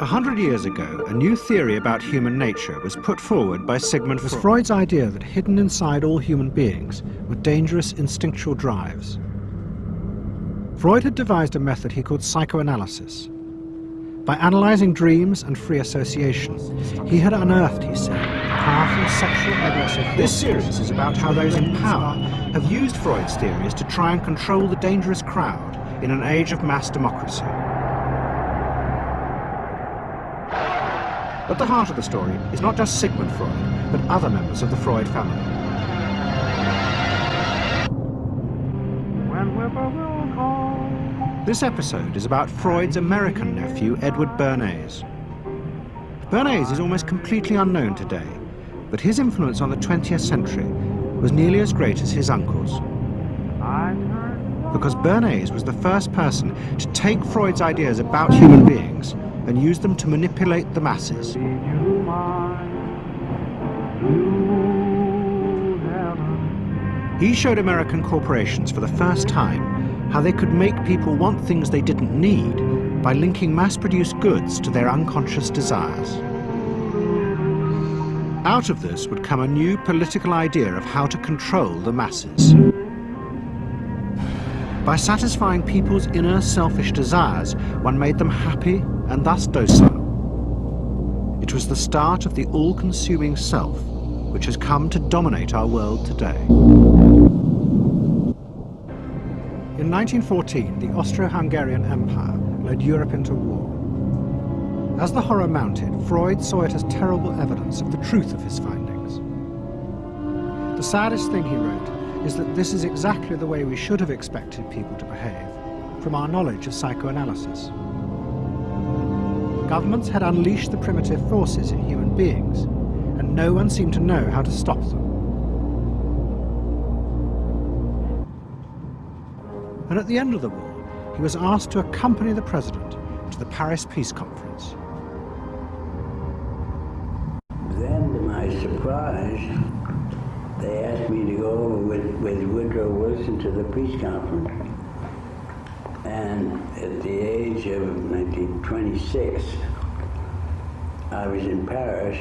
100 years ago, a new theory about human nature was put forward by Sigmund Freud. It was Freud's idea that hidden inside all human beings were dangerous instinctual drives. Freud had devised a method he called psychoanalysis. By analysing dreams and free association, he had unearthed, he said, powerful sexual aggressive forces. This series is about how those in power have used Freud's theories to try and control the dangerous crowd in an age of mass democracy. At the heart of the story is not just Sigmund Freud, but other members of the Freud family. This episode is about Freud's American nephew, Edward Bernays. Bernays is almost completely unknown today, but his influence on the 20th century was nearly as great as his uncle's. Because Bernays was the first person to take Freud's ideas about human beings and use them to manipulate the masses. He showed American corporations for the first time how they could make people want things they didn't need by linking mass-produced goods to their unconscious desires. Out of this would come a new political idea of how to control the masses. By satisfying people's inner selfish desires, one made them happy and thus docile. It was the start of the all-consuming self, which has come to dominate our world today. In 1914, the Austro-Hungarian Empire led Europe into war. As the horror mounted, Freud saw it as terrible evidence of the truth of his findings. The saddest thing, he wrote, is that this is exactly the way we should have expected people to behave, from our knowledge of psychoanalysis. Governments had unleashed the primitive forces in human beings, and no one seemed to know how to stop them. And at the end of the war, he was asked to accompany the president to the Paris Peace Conference. Then, to my surprise, they asked me to go over with Woodrow Wilson to the peace conference. And at the age of 26, I was in Paris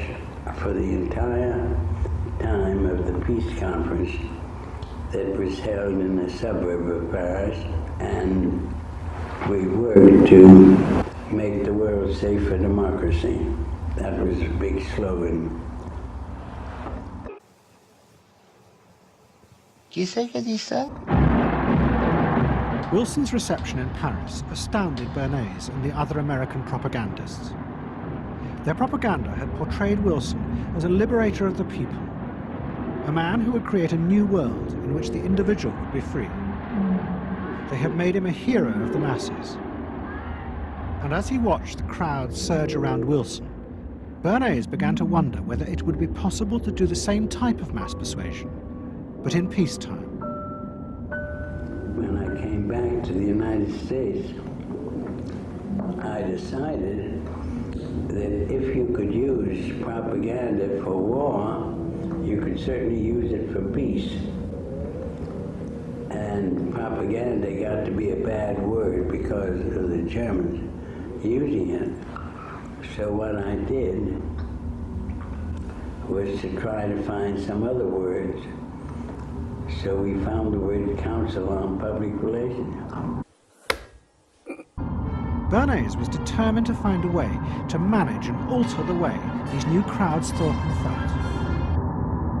for the entire time of the peace conference that was held in a suburb of Paris, and we worked to make the world safe for democracy. That was a big slogan. Qui c'est qui a dit ça? Wilson's reception in Paris astounded Bernays and the other American propagandists. Their propaganda had portrayed Wilson as a liberator of the people, a man who would create a new world in which the individual would be free. They had made him a hero of the masses. And as he watched the crowd surge around Wilson, Bernays began to wonder whether it would be possible to do the same type of mass persuasion, but in peacetime. When I came back to the United States, I decided that if you could use propaganda for war, you could certainly use it for peace. And propaganda got to be a bad word because of the Germans using it. So what I did was to try to find some other words. So we found the word Council on Public Relations. Bernays was determined to find a way to manage and alter the way these new crowds thought and felt.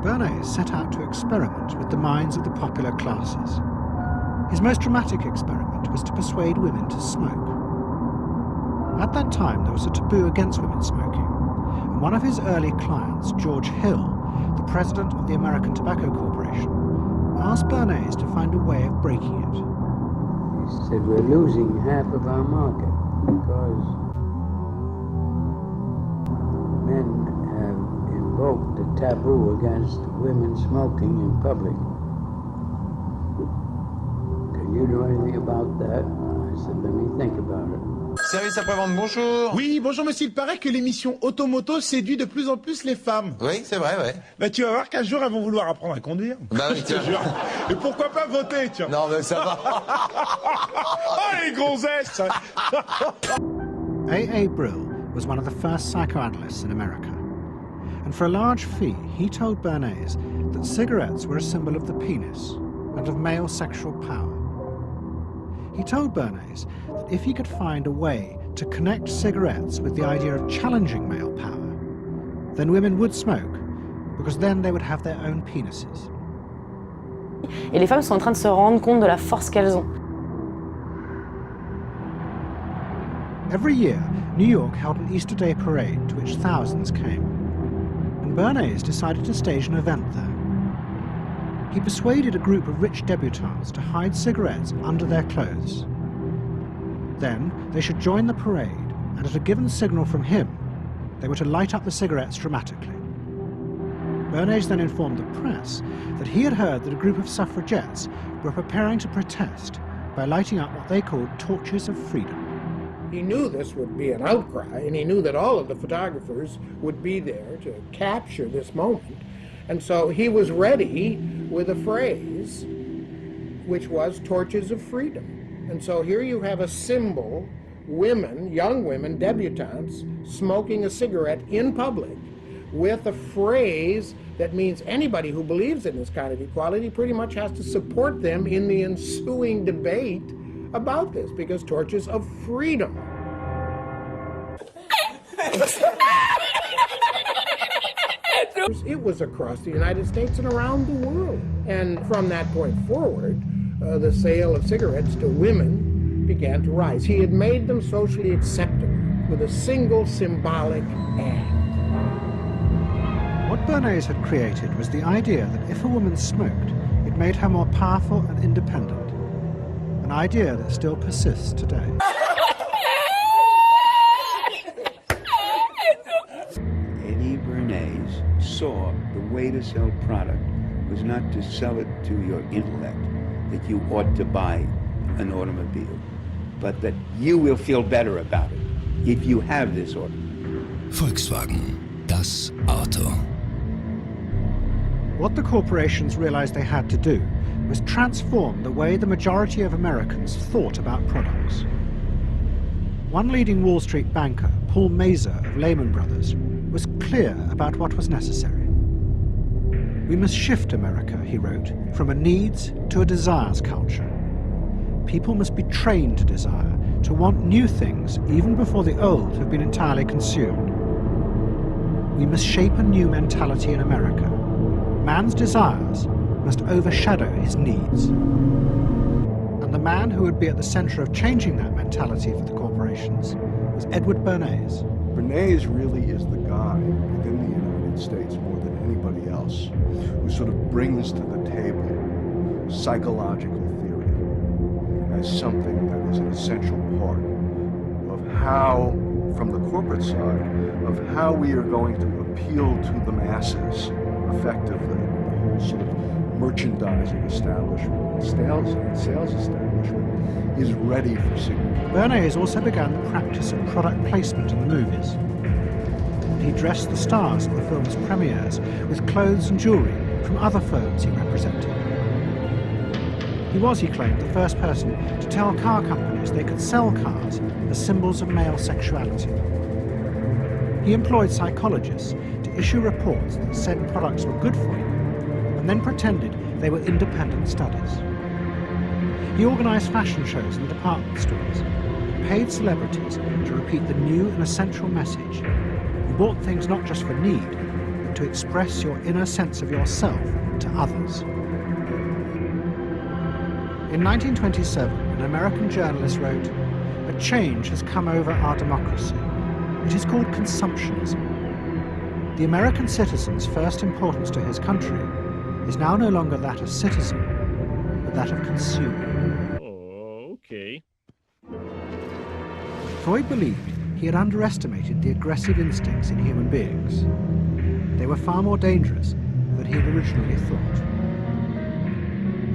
Bernays set out to experiment with the minds of the popular classes. His most dramatic experiment was to persuade women to smoke. At that time, there was a taboo against women smoking, and one of his early clients, George Hill, the president of the American Tobacco Corporation, asked Bernays to find a way of breaking it. He said, we're losing half of our market because men have invoked the taboo against women smoking in public. Can you do anything about that? I said, let me think about it. Service après-vente, bonjour. Oui, bonjour monsieur, il paraît que l'émission Automoto séduit de plus en plus les femmes. Oui, c'est vrai, ouais. Bah tu vas voir qu'un jour elles vont vouloir apprendre à conduire. Bah oui, je te jure. Et pourquoi pas voter, tiens. Non, mais ça va. Oh les gonzesses. A.A. Brill was one of the first psychoanalysts in America. And for a large fee, he told Bernays that cigarettes were a symbol of the penis and of male sexual power. He told Bernays that if he could find a way to connect cigarettes with the idea of challenging male power, then women would smoke, because then they would have their own penises. Et les femmes sont en train de se rendre compte de la force qu'elles ont. Every year, New York held an Easter Day parade to which thousands came. And Bernays decided to stage an event there. He persuaded a group of rich debutantes to hide cigarettes under their clothes. Then they should join the parade, and at a given signal from him, they were to light up the cigarettes dramatically. Bernays then informed the press that he had heard that a group of suffragettes were preparing to protest by lighting up what they called torches of freedom. He knew this would be an outcry, and he knew that all of the photographers would be there to capture this moment. And so he was ready with a phrase, which was torches of freedom. And so here you have a symbol, women, young women, debutantes, smoking a cigarette in public with a phrase that means anybody who believes in this kind of equality pretty much has to support them in the ensuing debate about this, because torches of freedom. It was across the United States and around the world. And from that point forward, the sale of cigarettes to women began to rise. He had made them socially acceptable with a single symbolic act. What Bernays had created was the idea that if a woman smoked, it made her more powerful and independent. An idea that still persists today. Eddie Bernays saw the way to sell product was not to sell it to your intellect, that you ought to buy an automobile, but that you will feel better about it if you have this automobile. Volkswagen, das Auto. What the corporations realized they had to do was transform the way the majority of Americans thought about products. One leading Wall Street banker, Paul Mazur of Lehman Brothers, was clear about what was necessary. We must shift America, he wrote, from a needs to a desires culture. People must be trained to desire, to want new things even before the old have been entirely consumed. We must shape a new mentality in America. Man's desires must overshadow his needs. And the man who would be at the center of changing that mentality for the corporations was Edward Bernays. Bernays really is the guy within the United States, more than anybody else, who sort of brings to the table psychological theory as something that is an essential part of how, from the corporate side, of how we are going to appeal to the masses effectively. The whole sort of merchandising establishment, sales establishment is ready for signature. Bernays also began the practice of product placement in the movies. He dressed the stars at the film's premieres with clothes and jewellery from other firms he represented. He was, he claimed, the first person to tell car companies they could sell cars as symbols of male sexuality. He employed psychologists to issue reports that said products were good for you, and then pretended they were independent studies. He organised fashion shows in department stores, and paid celebrities to repeat the new and essential message. You bought things not just for need, but to express your inner sense of yourself to others. In 1927, an American journalist wrote, "A change has come over our democracy. It is called consumptionism. The American citizen's first importance to his country is now no longer that of citizen, but that of consumer." Oh, okay. Freud believed he had underestimated the aggressive instincts in human beings. They were far more dangerous than he had originally thought.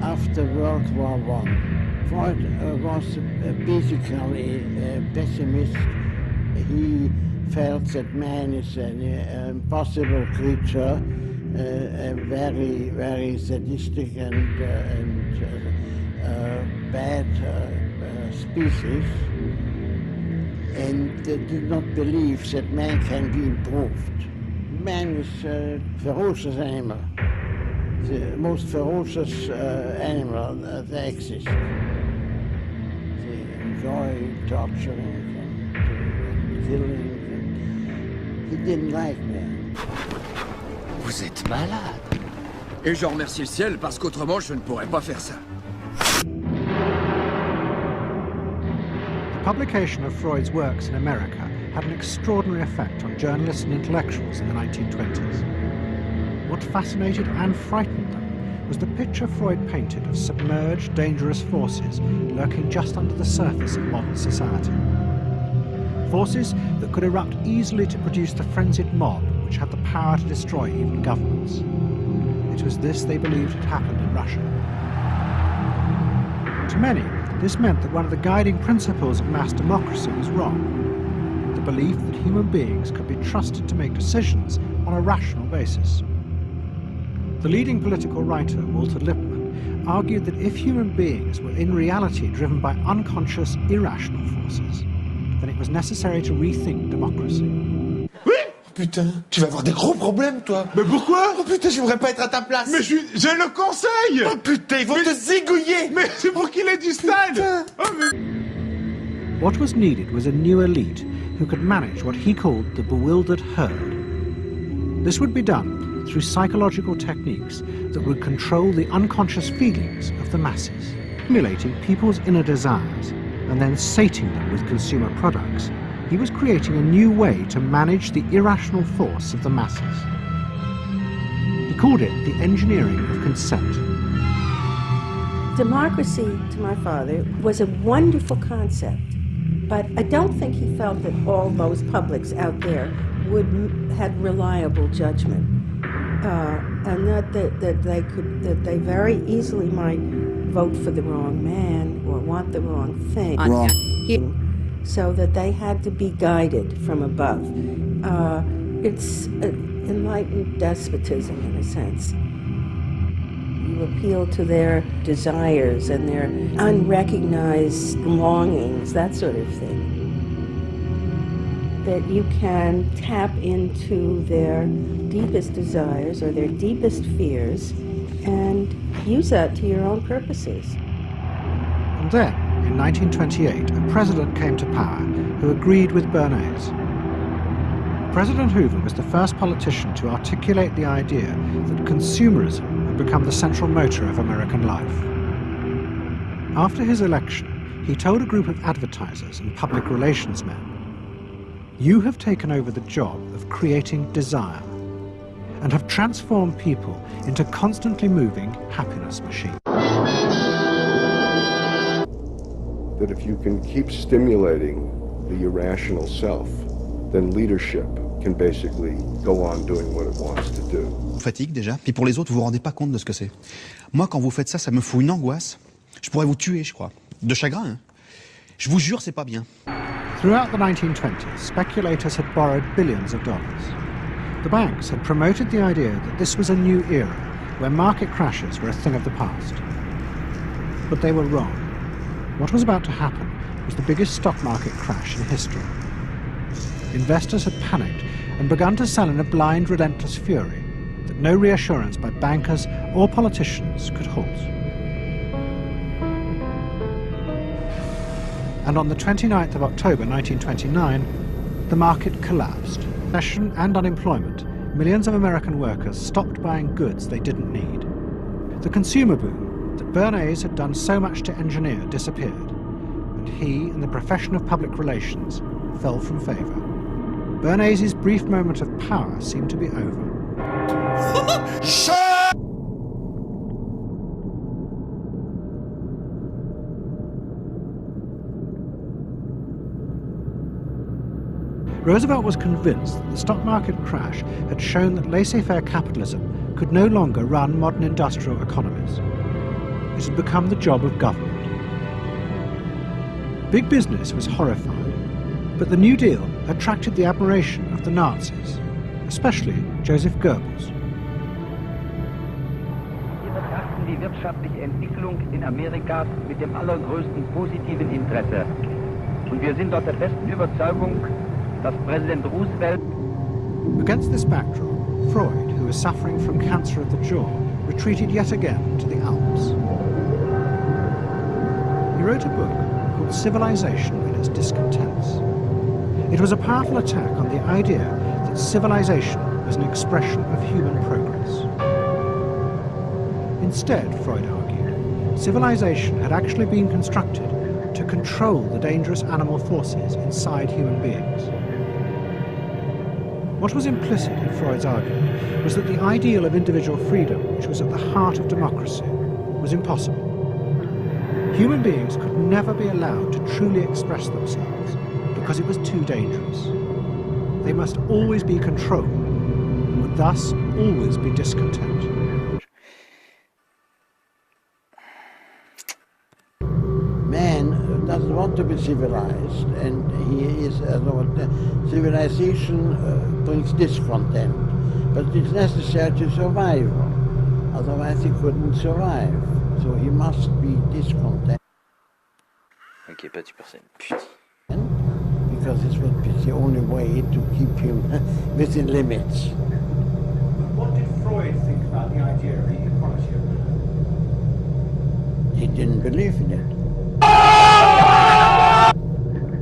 After World War I, Freud was basically a pessimist. He felt that man is an impossible creature, a very, very sadistic and bad species. and did not believe that man can be improved. Man is a ferocious animal, the most ferocious animal that exists. They enjoy torturing and killing. And he didn't like man. Vous êtes malade. Et je remercie le ciel parce qu'autrement je ne pourrais pas faire ça. The publication of Freud's works in America had an extraordinary effect on journalists and intellectuals in the 1920s. What fascinated and frightened them was the picture Freud painted of submerged, dangerous forces lurking just under the surface of modern society. Forces that could erupt easily to produce the frenzied mob which had the power to destroy even governments. It was this they believed had happened in Russia. To many, this meant that one of the guiding principles of mass democracy was wrong. The belief that human beings could be trusted to make decisions on a rational basis. The leading political writer, Walter Lippmann, argued that if human beings were in reality driven by unconscious, irrational forces, then it was necessary to rethink democracy. Oui. Putain, tu vas avoir des gros problèmes, toi. Mais pourquoi? Oh putain, j'aimerais pas être à ta place. Mais j'ai le conseil. Oh putain, ils vont te zigouiller. Mais c'est pour qu'il ait du style. Oh, mais... What was needed was a new elite who could manage what he called the bewildered herd. This would be done through psychological techniques that would control the unconscious feelings of the masses, stimulating people's inner desires and then sating them with consumer products. He was creating a new way to manage the irrational force of the masses. He called it the engineering of consent. Democracy, to my father, was a wonderful concept, but I don't think he felt that all those publics out there had reliable judgment, and that they very easily might vote for the wrong man or want the wrong thing. Wrong. So that they had to be guided from above. It's enlightened despotism in a sense. You appeal to their desires and their unrecognized longings, that sort of thing. That you can tap into their deepest desires or their deepest fears and use that to your own purposes. And then, in 1928, a president came to power who agreed with Bernays. President Hoover was the first politician to articulate the idea that consumerism had become the central motor of American life. After his election, he told a group of advertisers and public relations men, "You have taken over the job of creating desire and have transformed people into constantly moving happiness machines." That if you can keep stimulating the irrational self, then leadership can basically go on doing what it wants to do. Vous fatigue déjà, puis pour les autres, vous vous rendez pas compte de ce que c'est. Moi, quand vous faites ça, ça me fout une angoisse. Je pourrais vous tuer, je crois. De chagrin, hein. Je vous jure, c'est pas bien. Throughout the 1920s, speculators had borrowed billions of dollars. The banks had promoted the idea that this was a new era, where market crashes were a thing of the past. But they were wrong. What was about to happen was the biggest stock market crash in history. Investors had panicked and begun to sell in a blind, relentless fury that no reassurance by bankers or politicians could halt. And on the 29th of October 1929, the market collapsed. Recession and unemployment, millions of American workers stopped buying goods they didn't need. The consumer boom that Bernays had done so much to engineer disappeared, and he and the profession of public relations fell from favour. Bernays' brief moment of power seemed to be over. Roosevelt was convinced that the stock market crash had shown that laissez-faire capitalism could no longer run modern industrial economies. It had become the job of government. Big business was horrified, but the New Deal attracted the admiration of the Nazis, especially Joseph Goebbels. Wir betrachten die wirtschaftliche Entwicklung in Amerika mit dem allergrößten positiven Interesse. Und wir sind dort der festen Überzeugung, dass Präsident Roosevelt... Against this backdrop, Freud, who was suffering from cancer of the jaw, retreated yet again to the Alps. He wrote a book called Civilization and Its Discontents. It was a powerful attack on the idea that civilization was an expression of human progress. Instead, Freud argued, civilization had actually been constructed to control the dangerous animal forces inside human beings. What was implicit in Freud's argument was that the ideal of individual freedom, which was at the heart of democracy, was impossible. Human beings could never be allowed to truly express themselves because it was too dangerous. They must always be controlled and would thus always be discontent. Man doesn't want to be civilized, and he is, civilization brings discontent, but it's necessary to survive. Otherwise he couldn't survive, so he must be discontent. Ok, pas tu personne. Putain. Because it's the only way to keep him within limits. What did Freud think about the idea of equality? He didn't believe in it.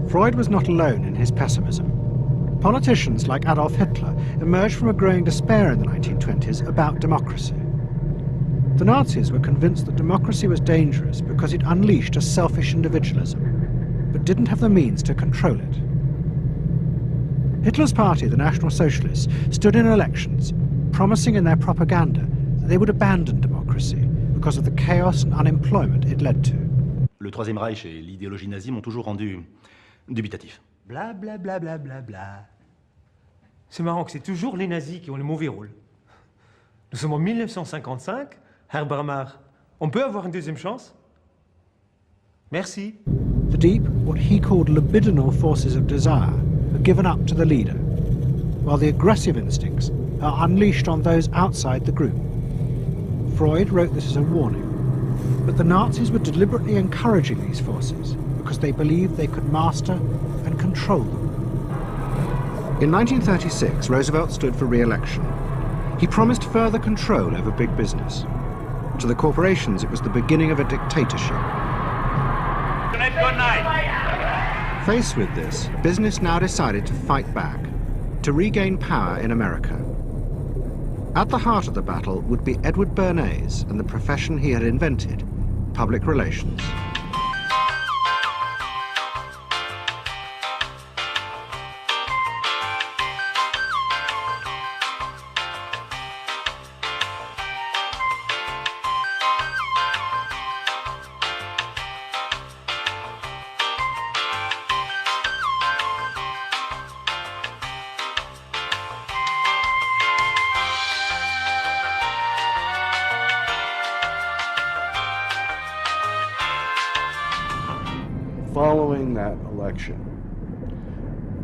Freud was not alone in his pessimism. Politicians like Adolf Hitler emerged from a growing despair in the 1920s about democracy. The Nazis were convinced that democracy was dangerous because it unleashed a selfish individualism, but didn't have the means to control it. Hitler's party, the National Socialists, stood in elections, promising in their propaganda that they would abandon democracy because of the chaos and unemployment it led to. Le Troisième Reich et l'idéologie nazie m'ont toujours rendu dubitatif. Bla bla bla bla bla bla. C'est marrant que c'est toujours les nazis qui ont le mauvais rôle. Nous sommes en 1955, Herr Bramar. On peut avoir une deuxième chance? Merci. The deep, what he called libidinal forces of desire, are given up to the leader, while the aggressive instincts are unleashed on those outside the group. Freud wrote this as a warning, but the Nazis were deliberately encouraging these forces because they believed they could master and control them. In 1936, Roosevelt stood for re-election. He promised further control over big business. To the corporations, it was the beginning of a dictatorship. Good night. Faced with this, business now decided to fight back, to regain power in America. At the heart of the battle would be Edward Bernays and the profession he had invented, public relations. Following that election,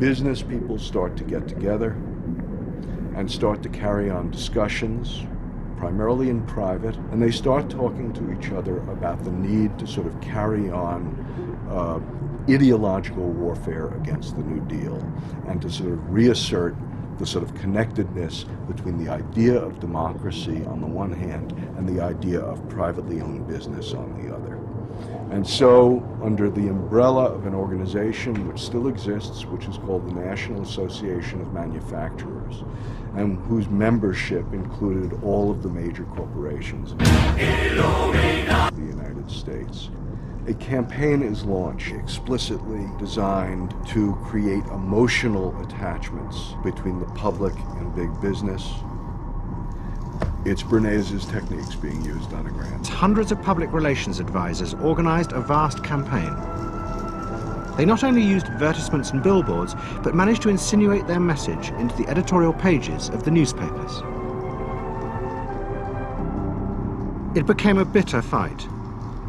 business people start to get together and start to carry on discussions, primarily in private, and they start talking to each other about the need to sort of carry on ideological warfare against the New Deal and to sort of reassert the sort of connectedness between the idea of democracy on the one hand and the idea of privately owned business on the other. And so, under the umbrella of an organization which still exists, which is called the National Association of Manufacturers, and whose membership included all of the major corporations of the United States, a campaign is launched explicitly designed to create emotional attachments between the public and big business. It's Bernays' techniques being used on a grand scale. Hundreds of public relations advisors organized a vast campaign. They not only used advertisements and billboards, but managed to insinuate their message into the editorial pages of the newspapers. It became a bitter fight.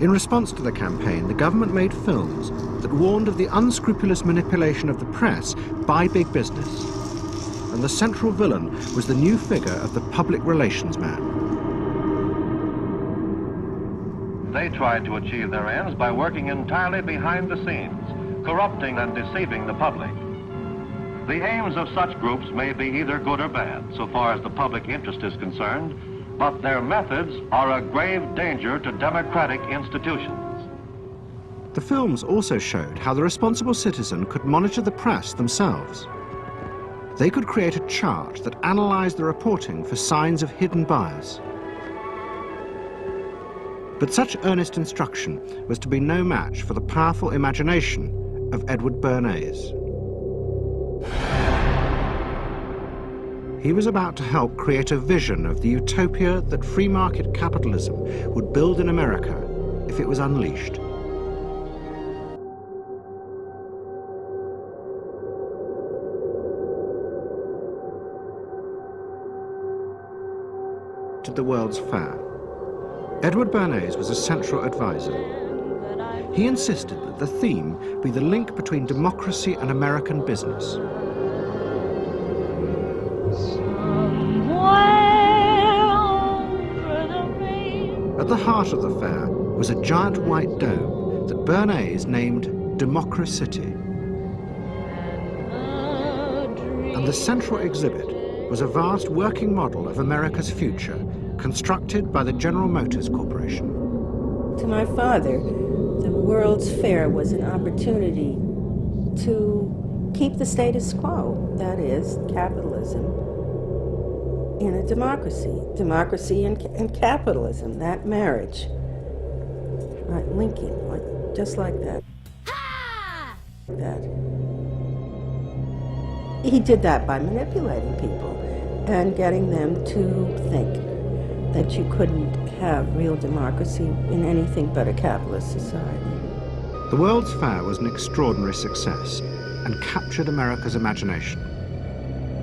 In response to the campaign, the government made films that warned of the unscrupulous manipulation of the press by big business. And the central villain was the new figure of the public relations man. They tried to achieve their ends by working entirely behind the scenes. corrupting and deceiving the public. The aims of such groups may be either good or bad, so far as the public interest is concerned, but their methods are a grave danger to democratic institutions. The films also showed how the responsible citizen could monitor the press themselves. They could create a chart that analyzed the reporting for signs of hidden bias. But such earnest instruction was to be no match for the powerful imagination of Edward Bernays. He was about to help create a vision of the utopia that free market capitalism would build in America if it was unleashed. To the World's Fair. Edward Bernays was a central advisor. He insisted that the theme be the link between democracy and American business. At the heart of the fair was a giant white dome that Bernays named Democracy. And the central exhibit was a vast working model of America's future, constructed by the General Motors Corporation. To my father, the World's Fair was an opportunity to keep the status quo, that is, capitalism, in a democracy. Democracy and capitalism, that marriage. Right, linking, just like that. He did that by manipulating people and getting them to think that you couldn't have real democracy in anything but a capitalist society. The World's Fair was an extraordinary success and captured America's imagination.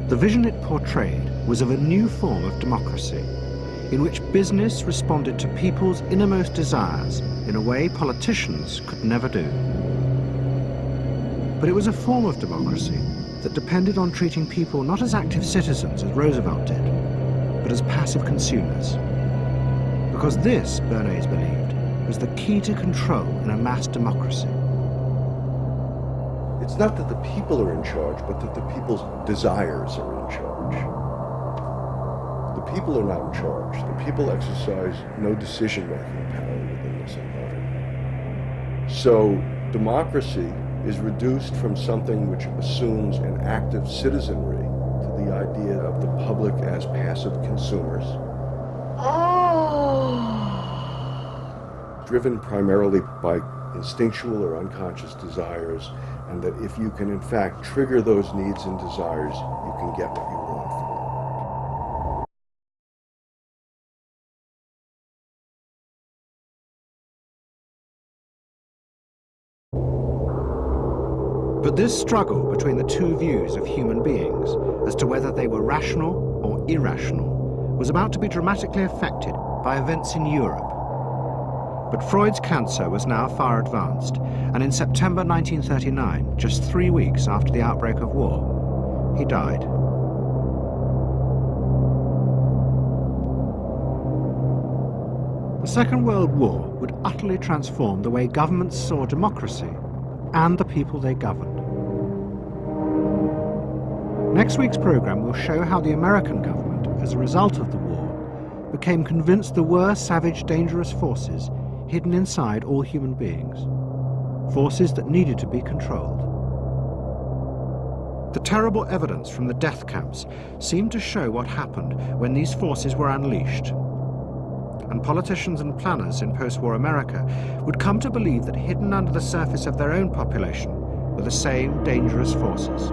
The vision it portrayed was of a new form of democracy, in which business responded to people's innermost desires in a way politicians could never do. But it was a form of democracy that depended on treating people not as active citizens, as Roosevelt did, but as passive consumers. Because this, Bernays believed, was the key to control in a mass democracy. It's not that the people are in charge, but that the people's desires are in charge. The people are not in charge. The people exercise no decision-making power within this environment. So democracy is reduced from something which assumes an active citizenry to the idea of the public as passive consumers. Driven primarily by instinctual or unconscious desires, and that if you can in fact trigger those needs and desires, you can get what you want from it. But this struggle between the two views of human beings as to whether they were rational or irrational was about to be dramatically affected by events in Europe. But Freud's cancer was now far advanced, and in September 1939, just 3 weeks after the outbreak of war, he died. The Second World War would utterly transform the way governments saw democracy and the people they governed. Next week's program will show how the American government, as a result of the war, became convinced there were savage, dangerous forces hidden inside all human beings, forces that needed to be controlled. The terrible evidence from the death camps seemed to show what happened when these forces were unleashed. And politicians and planners in post-war America would come to believe that hidden under the surface of their own population were the same dangerous forces.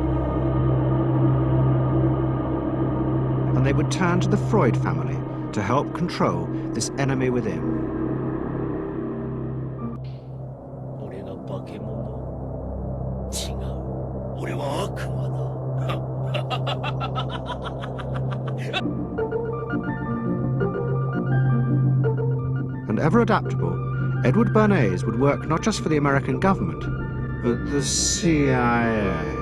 And they would turn to the Freud family to help control this enemy within. And ever adaptable, Edward Bernays would work not just for the American government, but the CIA.